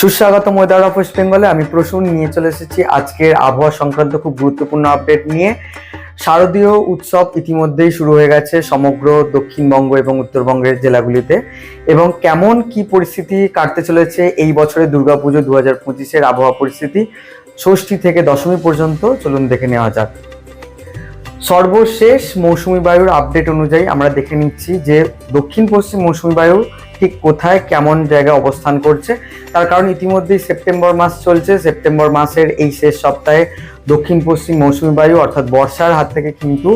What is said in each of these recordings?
সুস্বাগতম weather of West বেঙ্গলে। আমি প্রসূন নিয়ে চলে এসেছি আজকের আবহাওয়া সংক্রান্ত খুব গুরুত্বপূর্ণ আপডেট নিয়ে। শারদীয় উৎসব ইতিমধ্যেই শুরু হয়ে গেছে সমগ্র দক্ষিণবঙ্গ এবং উত্তরবঙ্গের জেলাগুলিতে, এবং কেমন কি পরিস্থিতি কাটতে চলেছে এই বছরের দুর্গাপুজো 2025-এর আবহাওয়া পরিস্থিতি ষষ্ঠী থেকে দশমী পর্যন্ত চলুন দেখে নেওয়া যাক। সর্বশেষ মৌসুমী বায়ুর আপডেট অনুযায়ী আমরা দেখে নিচ্ছি যে দক্ষিণ পশ্চিম মৌসুমী বায়ু ঠিক কোথায় কেমন জায়গায় অবস্থান করছে। তার কারণ ইতিমধ্যেই সেপ্টেম্বর মাস চলছে। সেপ্টেম্বর মাসের এই শেষ সপ্তাহে দক্ষিণ পশ্চিম মৌসুমী বায়ু অর্থাৎ বর্ষার হাত থেকে কিন্তু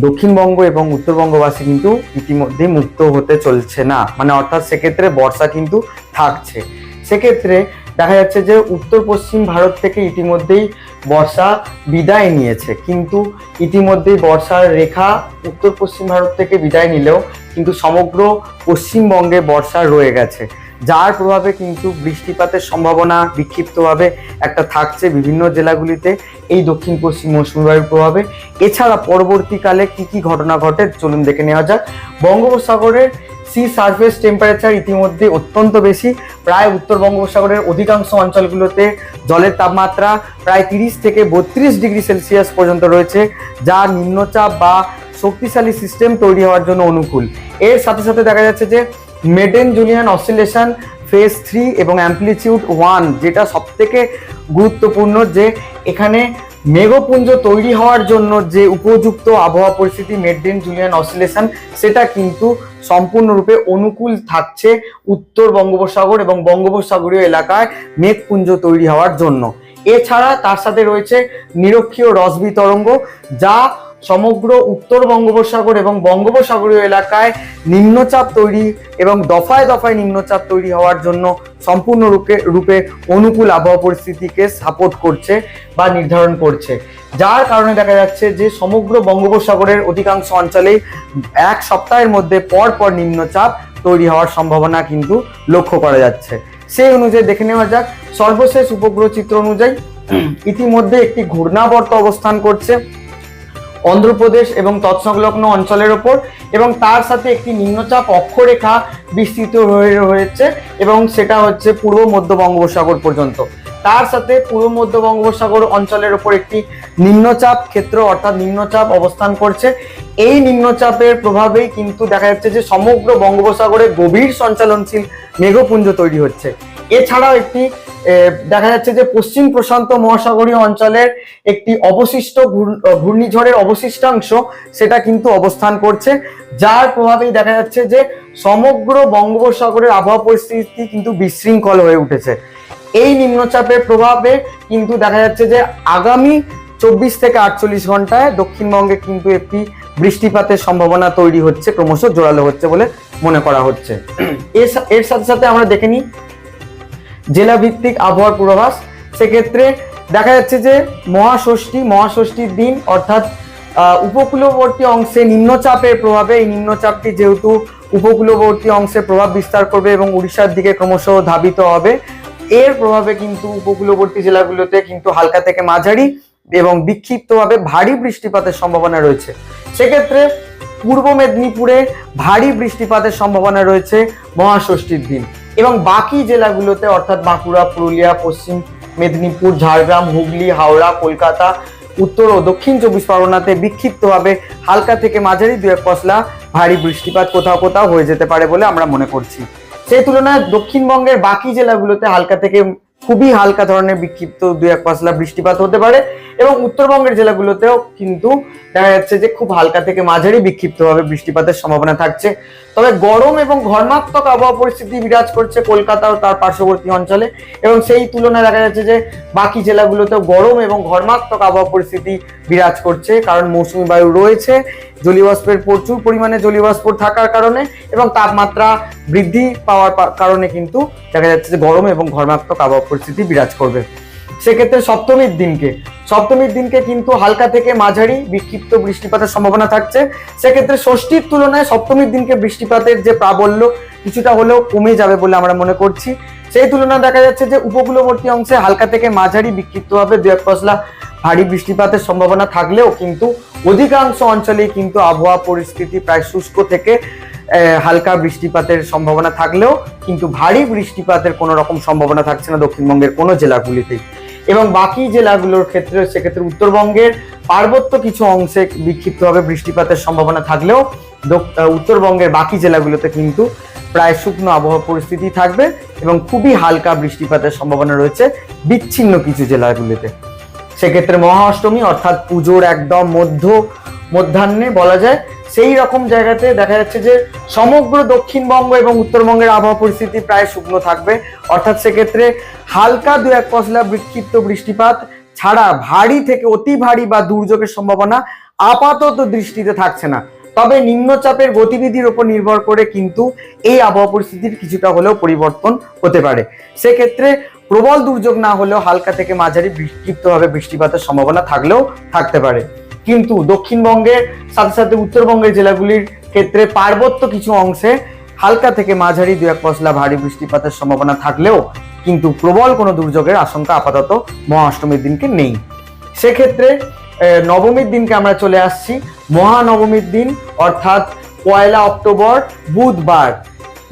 দক্ষিণবঙ্গ এবং উত্তরবঙ্গবাসী কিন্তু ইতিমধ্যেই মুক্ত হতে চলছে না, মানে অর্থাৎ সেক্ষেত্রে বর্ষা কিন্তু থাকছে। সেক্ষেত্রে দেখা যাচ্ছে যে উত্তর পশ্চিম ভারত থেকে ইতিমধ্যেই বর্ষা বিদায় নিয়েছে, কিন্তু ইতিমধ্যেই বর্ষার রেখা উত্তর পশ্চিম ভারত থেকে বিদায় নিলেও কিন্তু সমগ্র পশ্চিমবঙ্গে বর্ষা রয়ে গেছে, যার প্রভাবে কিন্তু বৃষ্টিপাতের সম্ভাবনা বিক্ষিপ্তভাবে একটা থাকছে বিভিন্ন জেলাগুলিতে এই দক্ষিণ পশ্চিম মৌসুমী বায়ুর প্রভাবে। এছাড়া পরবর্তীকালে কি কি ঘটনা ঘটে চলুন দেখে নেওয়া যাক। বঙ্গোপসাগরের সি সারফেস টেম্পারেচার ইতিমধ্যে অত্যন্ত বেশি। প্রায় উত্তর বঙ্গোপসাগরের অধিকাংশ অঞ্চলগুলোতে জলের তাপমাত্রা প্রায় 30 থেকে 32 ডিগ্রি সেলসিয়াস পর্যন্ত রয়েছে, যা নিম্নচাপ বা শক্তিশালী সিস্টেম তৈরি হওয়ার জন্য অনুকূল। এর সাথে সাথে দেখা যাচ্ছে যে মেডেন জুলিয়ান অসিলেশন ফেজ 3 এবং অ্যাম্পলিটিউড 1, যেটা সবথেকে গুরুত্বপূর্ণ, যে এখানে মেঘপুঞ্জ তৈরি হওয়ার জন্য যে উপযুক্ত আবহাওয়া পরিস্থিতি মেডেন জুলিয়ান অসিলেশন, সেটা কিন্তু সম্পূর্ণরূপে অনুকূল থাকছে উত্তর বঙ্গোপসাগর এবং বঙ্গোপসাগরীয় এলাকায় মেঘপুঞ্জ তৈরি হওয়ার জন্য। এছাড়া তার সাথে রয়েছে নিরক্ষীয় রসবি তরঙ্গ, যা সমগ্র উত্তর বঙ্গোপসাগর এবং বঙ্গোপসাগরীয় এলাকায় নিম্নচাপ তৈরি এবং দফায় দফায় নিম্নচাপ তৈরি হওয়ার জন্য সম্পূর্ণরূপে অনুকূল আবহাওয়া পরিস্থিতিকে সাপোর্ট করছে বা নির্ধারণ করছে, যার কারণে দেখা যাচ্ছে যে সমগ্র বঙ্গোপসাগরের অধিকাংশ অঞ্চলেই এক সপ্তাহের মধ্যে পর পর নিম্নচাপ তৈরি হওয়ার সম্ভাবনা কিন্তু লক্ষ্য করা যাচ্ছে। সেই অনুযায়ী দেখে নেওয়া যাক সর্বশেষ উপগ্রহ চিত্র অনুযায়ী ইতিমধ্যে একটি ঘূর্ণাবর্ত অবস্থান করছে অন্ধ্রপ্রদেশ এবং তৎসংলগ্ন অঞ্চলের ওপর, এবং তার সাথে একটি নিম্নচাপ অক্ষরেখা বিস্তৃত হয়ে রয়েছে এবং সেটা হচ্ছে পূর্ব মধ্য বঙ্গোপসাগর পর্যন্ত। তার সাথে পূর্ব মধ্য বঙ্গোপসাগর অঞ্চলের ওপর একটি নিম্নচাপ ক্ষেত্র অর্থাৎ নিম্নচাপ অবস্থান করছে। এই নিম্নচাপের প্রভাবেই কিন্তু দেখা যাচ্ছে যে সমগ্র বঙ্গোপসাগরে গভীর সঞ্চালনশীল মেঘপুঞ্জ তৈরি হচ্ছে। এছাড়াও একটি দেখা যাচ্ছে যে পশ্চিম প্রশান্ত মহাসাগরীয় অঞ্চলের একটি অবশিষ্ট ঘূর্ণিঝড়ের অবশিষ্টাংশ সেটা কিন্তু অবস্থান করছে, যার প্রভাবেই দেখা যাচ্ছে যে সমগ্র বঙ্গোপসাগরের আবহাওয়া পরিস্থিতি কিন্তু বিশৃঙ্খল হয়ে উঠেছে। এই নিম্নচাপের প্রভাবে কিন্তু দেখা যাচ্ছে যে আগামী 24 থেকে 48 ঘন্টায় দক্ষিণবঙ্গে কিন্তু একটি বৃষ্টিপাতের সম্ভাবনা তৈরি হচ্ছে, ক্রমশ জোরালো হচ্ছে বলে মনে করা হচ্ছে। এর সাথে সাথে আমরা দেখে নিই জেলা ভিত্তিক আবহাওয়ার পূর্বাভাস। সেক্ষেত্রে দেখা যাচ্ছে যে মহাষষ্ঠীর দিন অর্থাৎ উপকূলবর্তী অংশে নিম্নচাপের প্রভাবে, এই নিম্নচাপটি যেহেতু উপকূলবর্তী অংশে প্রভাব বিস্তার করবে এবং উড়িষ্যার দিকে ক্রমশ ধাবিত হবে, এর প্রভাবে কিন্তু উপকূলবর্তী জেলাগুলোতে কিন্তু হালকা থেকে মাঝারি এবং বিক্ষিপ্তভাবে ভারী বৃষ্টিপাতের সম্ভাবনা রয়েছে। সেক্ষেত্রে পূর্ব মেদিনীপুরে ভারী বৃষ্টিপাতের সম্ভাবনা রয়েছে মহাষষ্ঠীর দিন, এবং বাকি জেলাগুলোতে অর্থাৎ বাঁকুড়া, পুরুলিয়া, পশ্চিম মেদিনীপুর, ঝাড়গ্রাম, হুগলি, হাওড়া, কলকাতা, উত্তর ও দক্ষিণ 24 পরগনাতে বিক্ষিপ্তভাবে হালকা থেকে মাঝারি 2-1 পশলা ভারী বৃষ্টিপাত কোথাও কোথাও হয়ে যেতে পারে বলে আমরা মনে করছি। সেই তুলনায় দক্ষিণবঙ্গের বাকি জেলাগুলোতে হালকা থেকে খুবই হালকা ধরনের বিক্ষিপ্ত 2-1 পশলা বৃষ্টিপাত হতে পারে, এবং উত্তরবঙ্গের জেলাগুলোতেও কিন্তু দেখা যাচ্ছে যে খুব হালকা থেকে মাঝারি বিক্ষিপ্তভাবে বৃষ্টিপাতের সম্ভাবনা থাকছে। তবে গরম এবং ঘর্মাক্তক আবহাওয়া পরিস্থিতি বিরাজ করছে কলকাতা ও তার পার্শ্ববর্তী অঞ্চলে, এবং সেই তুলনায় দেখা যাচ্ছে যে বাকি জেলাগুলোতেও গরম এবং ঘর্মাক্তক আবহাওয়া পরিস্থিতি বিরাজ করছে, কারণ মৌসুমী বায়ু রয়েছে, জলীয়বাষ্পের প্রচুর পরিমাণে জলীয়বাষ্প থাকার কারণে এবং তাপমাত্রা বৃদ্ধি পাওয়ার কারণে কিন্তু দেখা যাচ্ছে যে গরম এবং ঘর্মাক্তক আবহাওয়া পরিস্থিতি বিরাজ করবে। সেক্ষেত্রে সপ্তমীর দিনকে কিন্তু হালকা থেকে মাঝারি বিক্ষিপ্ত বৃষ্টিপাতের সম্ভাবনা থাকছে। সেক্ষেত্রে ষষ্ঠীর তুলনায় সপ্তমীর দিনকে বৃষ্টিপাতের যে প্রাবল্য কিছুটা হলেও কমে যাবে বলে আমরা মনে করছি। সেই তুলনায় দেখা যাচ্ছে যে উপকূলবর্তী অংশে হালকা থেকে মাঝারি বিক্ষিপ্তভাবে 2-1 পশলা ভারী বৃষ্টিপাতের সম্ভাবনা থাকলেও কিন্তু অধিকাংশ অঞ্চলেই কিন্তু আবহাওয়া পরিস্থিতি প্রায় শুষ্ক থেকে হালকা বৃষ্টিপাতের সম্ভাবনা থাকলেও কিন্তু ভারী বৃষ্টিপাতের কোনো রকম সম্ভাবনা থাকছে না দক্ষিণবঙ্গের কোনো জেলাগুলিতেই। এবং বাকি জেলাগুলোর ক্ষেত্রে সেক্ষেত্রে উত্তরবঙ্গের পার্বত্য কিছু অংশে বিক্ষিপ্তভাবে বৃষ্টিপাতের সম্ভাবনা থাকলেও উত্তরবঙ্গের বাকি জেলাগুলোতে কিন্তু প্রায় শুকনো আবহাওয়া পরিস্থিতি থাকবে এবং খুবই হালকা বৃষ্টিপাতের সম্ভাবনা রয়েছে বিচ্ছিন্ন কিছু জেলাগুলিতে। সেক্ষেত্রে মহা অষ্টমী অর্থাৎ পুজোর একদম মধ্যাহ্নে বলা যায় সেই রকম জায়গাতে দেখা যাচ্ছে যে সমগ্র দক্ষিণবঙ্গ এবং উত্তরবঙ্গের আবহাওয়া পরিস্থিতি প্রায় শুকনো থাকবে, অর্থাৎ সেক্ষেত্রে হালকা দু এক পশলা বিক্ষিপ্ত বৃষ্টিপাত ছাড়া ভারী থেকে অতি ভারী বা দুর্যোগের সম্ভাবনা আপাতত দৃষ্টিতে থাকছে না। তবে নিম্নচাপের গতিবিধির উপর নির্ভর করে কিন্তু এই আবহাওয়া পরিস্থিতির কিছুটা হলেও পরিবর্তন হতে পারে। সেক্ষেত্রে প্রবল দুর্যোগ না হলেও হালকা থেকে মাঝারি বিক্ষিপ্তভাবে বৃষ্টিপাতের সম্ভাবনা থাকলেও থাকতে পারে। কিন্তু দক্ষিণবঙ্গের সাথে সাথে উত্তরবঙ্গের জেলাগুলির ক্ষেত্রে পার্বত্য কিছু অংশে হালকা থেকে মাঝারি দু এক পশলা ভারী বৃষ্টিপাতের সম্ভাবনা থাকলেও কিন্তু প্রবল কোনো দুর্যোগের আশঙ্কা আপাতত মহাষ্টমীর দিনকে নেই। সেক্ষেত্রে নবমীর দিনকে আমরা চলে আসছি। মহানবমীর দিন অর্থাৎ 1 অক্টোবর বুধবার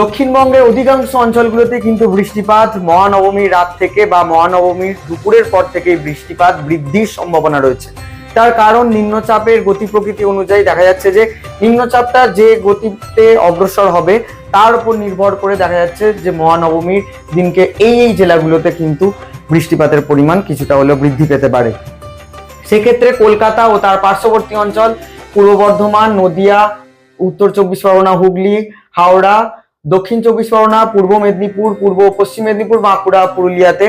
দক্ষিণবঙ্গের অধিকাংশ অঞ্চলগুলোতে কিন্তু বৃষ্টিপাত মহানবমীর রাত থেকে বা মহানবমীর দুপুরের পর থেকে বৃষ্টিপাত বৃদ্ধির সম্ভাবনা রয়েছে। তার কারণ নিম্নচাপের গতি প্রকৃতি অনুযায়ী দেখা যাচ্ছে যে নিম্নচাপটা যে গতিতে অগ্রসর হবে তার উপর নির্ভর করে দেখা যাচ্ছে যে মহানবমীর দিনকে এই জেলাগুলোতে কিন্তু বৃষ্টিপাতের পরিমাণ কিছুটা হলেও বৃদ্ধি পেতে পারে। সেক্ষেত্রে কলকাতা ও তার পার্শ্ববর্তী অঞ্চল, পূর্ব বর্ধমান, নদিয়া, উত্তর চব্বিশ পরগনা, হুগলি, হাওড়া, দক্ষিণ চব্বিশ পরগনা, পূর্ব মেদিনীপুর, পূর্ব পশ্চিম মেদিনীপুর, বাঁকুড়া, পুরুলিয়াতে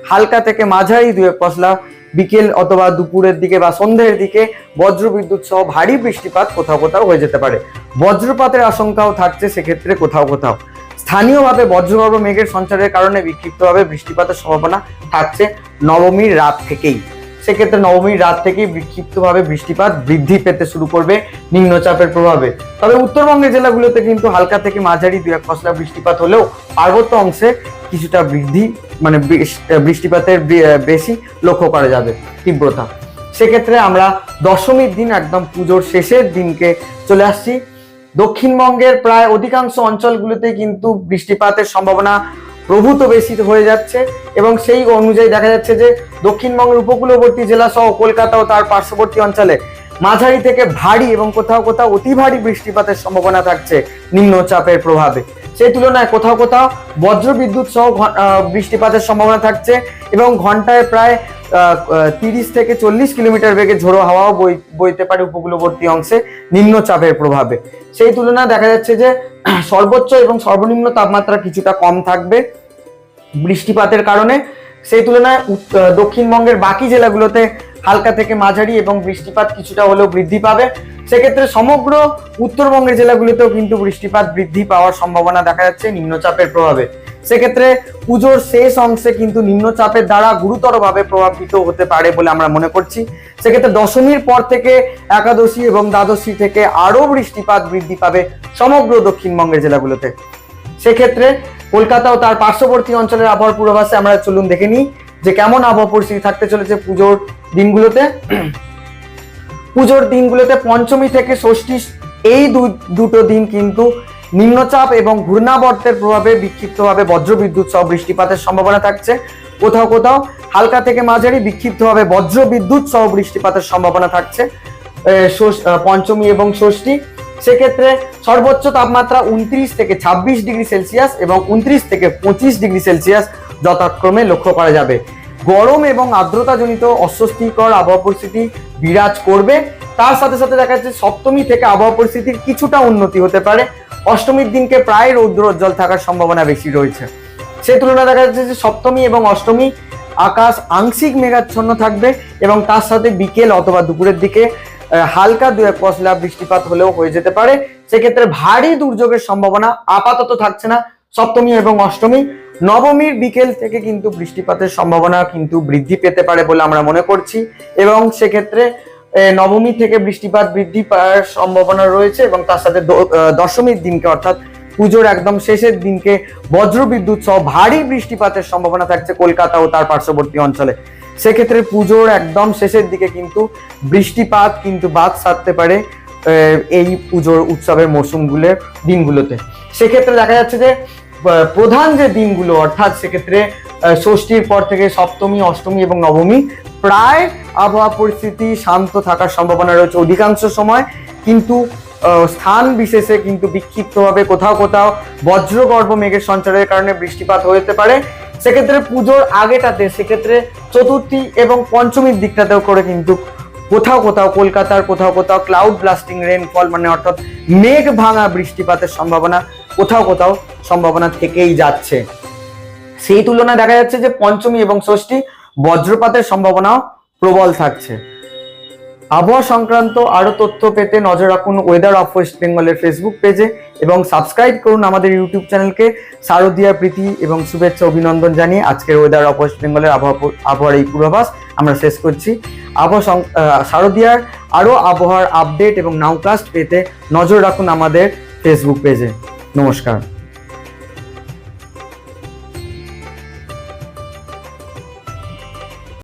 হালকা থেকে মাঝারি দু এক পশলা বিকেল অথবা দুপুরের দিকে বা সন্ধ্যের দিকে বজ্রবিদ্যুৎ সহ ভারী বৃষ্টিপাত কোথাও কোথাও হয়ে যেতে পারে। বজ্রপাতের আশঙ্কাও থাকছে সেক্ষেত্রে কোথাও কোথাও। স্থানীয়ভাবে বজ্রগর্ভ মেঘের সঞ্চারের কারণে বিক্ষিপ্তভাবে বৃষ্টিপাতের সম্ভাবনা থাকছে নবমীর রাত থেকেই। সেক্ষেত্রে নবমীর রাত থেকেই বিক্ষিপ্তভাবে বৃষ্টিপাত বৃদ্ধি পেতে শুরু করবে নিম্নচাপের প্রভাবে। তবে উত্তরবঙ্গের জেলাগুলোতে কিন্তু হালকা থেকে মাঝারি দু এক পশলা বৃষ্টিপাত হলেও পার্বত্য অংশে কিছুটা বৃদ্ধি মানে বৃষ্টিপাতের বেশি লক্ষ্য করা যাবে তীব্রতা। সেক্ষেত্রে আমরা দশমীর দিন একদম পুজোর শেষের দিনকে চলে আসছি। দক্ষিণবঙ্গের প্রায় অধিকাংশ অঞ্চলগুলোতে কিন্তু বৃষ্টিপাতের সম্ভাবনা প্রভূত বেশি হয়ে যাচ্ছে এবং সেই অনুযায়ী দেখা যাচ্ছে যে দক্ষিণবঙ্গের উপকূলবর্তী জেলা সহ কলকাতা ও তার পার্শ্ববর্তী অঞ্চলে মাঝারি থেকে ভারী এবং কোথাও কোথাও অতি ভারী বৃষ্টিপাতের সম্ভাবনা থাকছে নিম্নচাপের প্রভাবে। সেই তুলনায় কোথাও কোথাও বজ্রবিদ্যুৎ সহ বৃষ্টিপাতের সম্ভাবনা থাকছে এবং ঘন্টায় প্রায় 30 থেকে 40 কিলোমিটার বেগে ঝোড়ো হাওয়াও বইতে পারে উপকূলবর্তী অংশে নিম্নচাপের প্রভাবে। সেই তুলনায় দেখা যাচ্ছে যে সর্বোচ্চ এবং সর্বনিম্ন তাপমাত্রা কিছুটা কম থাকবে বৃষ্টিপাতের কারণে। সেই তুলনায় দক্ষিণবঙ্গের বাকি জেলাগুলোতে হালকা থেকে মাঝারি এবং বৃষ্টিপাত কিছুটা হলেও বৃদ্ধি পাবে। সেক্ষেত্রে সমগ্র উত্তরবঙ্গের জেলাগুলিতেও কিন্তু বৃষ্টিপাত বৃদ্ধি পাওয়ার সম্ভাবনা দেখা যাচ্ছে নিম্নচাপের প্রভাবে। সেক্ষেত্রে পুজোর শেষ অংশে কিন্তু নিম্নচাপের দ্বারা গুরুতরভাবে প্রভাবিত হতে পারে বলে আমরা মনে করছি। সেক্ষেত্রে দশমীর পর থেকে একাদশী এবং দ্বাদশী থেকে আরো বৃষ্টিপাত বৃদ্ধি পাবে সমগ্র দক্ষিণবঙ্গের জেলাগুলোতে। সেক্ষেত্রে কলকাতা ও তার পার্শ্ববর্তী অঞ্চলের আবহাওয়ার পূর্বাভাসে আমরা চলুন দেখে নিই যে কেমন আবহাওয়া পরিস্থিতি থাকতে চলেছে পুজোর দিনগুলোতে। পুজোর দিনগুলোতে পঞ্চমী থেকে ষষ্ঠী এই দুটো দিন কিন্তু নিম্নচাপ এবং ঘূর্ণাবর্তের প্রভাবে বিক্ষিপ্তভাবে বজ্রবিদ্যুৎ সহ বৃষ্টিপাতের সম্ভাবনা থাকছে। কোথাও কোথাও হালকা থেকে মাঝারি বিক্ষিপ্তভাবে বজ্রবিদ্যুৎ সহ বৃষ্টিপাতের সম্ভাবনা থাকছে পঞ্চমী এবং ষষ্ঠী। সেক্ষেত্রে সর্বোচ্চ তাপমাত্রা 29 থেকে 26 ডিগ্রি সেলসিয়াস এবং 29 থেকে 25 ডিগ্রি সেলসিয়াস যথাক্রমে লক্ষ্য করা যাবে। গরম এবং আর্দ্রতাজনিত অস্বস্তিকর আবহাওয়া পরিস্থিতি বিরাজ করবে। তার সাথে সাথে দেখা যাচ্ছে সপ্তমী থেকে আবহাওয়া পরিস্থিতির কিছুটা উন্নতি হতে পারে। অষ্টমীর দিনকে প্রায় রৌদ্রোজ্জ্বল থাকার সম্ভাবনা বেশি রয়েছে। সেই তুলনায় দেখা যাচ্ছে যে সপ্তমী এবং অষ্টমী আকাশ আংশিক মেঘাচ্ছন্ন থাকবে এবং তার সাথে বিকেল অথবা দুপুরের দিকে হালকা দু এক পশলা বৃষ্টিপাত হলেও হয়ে যেতে পারে। সেক্ষেত্রে ভারী দুর্যোগের সম্ভাবনা আপাতত থাকছে না সপ্তমী এবং অষ্টমী। নবমীর বিকেল থেকে কিন্তু বৃষ্টিপাতের সম্ভাবনা কিন্তু বৃদ্ধি পেতে পারে বলে আমরা মনে করছি এবং সেক্ষেত্রে নবমী থেকে বৃষ্টিপাত বৃদ্ধি পাওয়ার সম্ভাবনা রয়েছে এবং তার সাথে দশমীর দিনকে অর্থাৎ পুজোর একদম শেষের দিনকে বজ্রবিদ্যুৎ সহ ভারী বৃষ্টিপাতের সম্ভাবনা থাকছে কলকাতা ও তার পার্শ্ববর্তী অঞ্চলে। সেক্ষেত্রে পুজোর একদম শেষের দিকে কিন্তু বৃষ্টিপাত কিন্তু বাদ সারতে পারে এই পুজোর উৎসবের মরশুমগুলোর দিনগুলোতে। সেক্ষেত্রে দেখা যাচ্ছে যে প্রধান যে দিনগুলো অর্থাৎ সেক্ষেত্রে ষষ্ঠীর পর থেকে সপ্তমী, অষ্টমী এবং নবমী প্রায় আবহাওয়া পরিস্থিতি শান্ত থাকার সম্ভাবনা রয়েছে অধিকাংশ সময়, কিন্তু স্থান বিশেষে কিন্তু বিক্ষিপ্তভাবে কোথাও কোথাও বজ্রগর্ভ মেঘের সঞ্চারের কারণে বৃষ্টিপাত হতে পারে। সেক্ষেত্রে পুজোর আগেটাতে সেক্ষেত্রে চতুর্থী এবং পঞ্চমীর দিকটাতেও করে কিন্তু কোথাও কোথাও কলকাতার কোথাও কোথাও ক্লাউড ব্লাস্টিং রেনফল মানে অর্থাৎ মেঘ ভাঙা বৃষ্টিপাতের সম্ভাবনা কোথাও কোথাও সম্ভাবনা থেকেই যাচ্ছে। সেই তুলনায় দেখা যাচ্ছে যে পঞ্চমী এবং ষষ্ঠী বজ্রপাতের সম্ভাবনাও প্রবল থাকছে। আবহাওয়া সংক্রান্ত আরো তথ্য পেতে নজর রাখুন ওয়েদার অফ ওয়েস্ট বেঙ্গলের ফেসবুক পেজে এবং সাবস্ক্রাইব করুন আমাদের ইউটিউব চ্যানেলকে। শারদীয়া প্রীতি এবং শুভেচ্ছা অভিনন্দন জানিয়ে আজকের ওয়েদার অফ ওয়েস্ট বেঙ্গলের আবহাওয়ার এই পূর্বাভাস আমরা শেষ করছি। শারদীয়ার আরো আবহাওয়ার আপডেট এবং নাউকাস্ট পেতে নজর রাখুন আমাদের ফেসবুক পেজে। নমস্কার।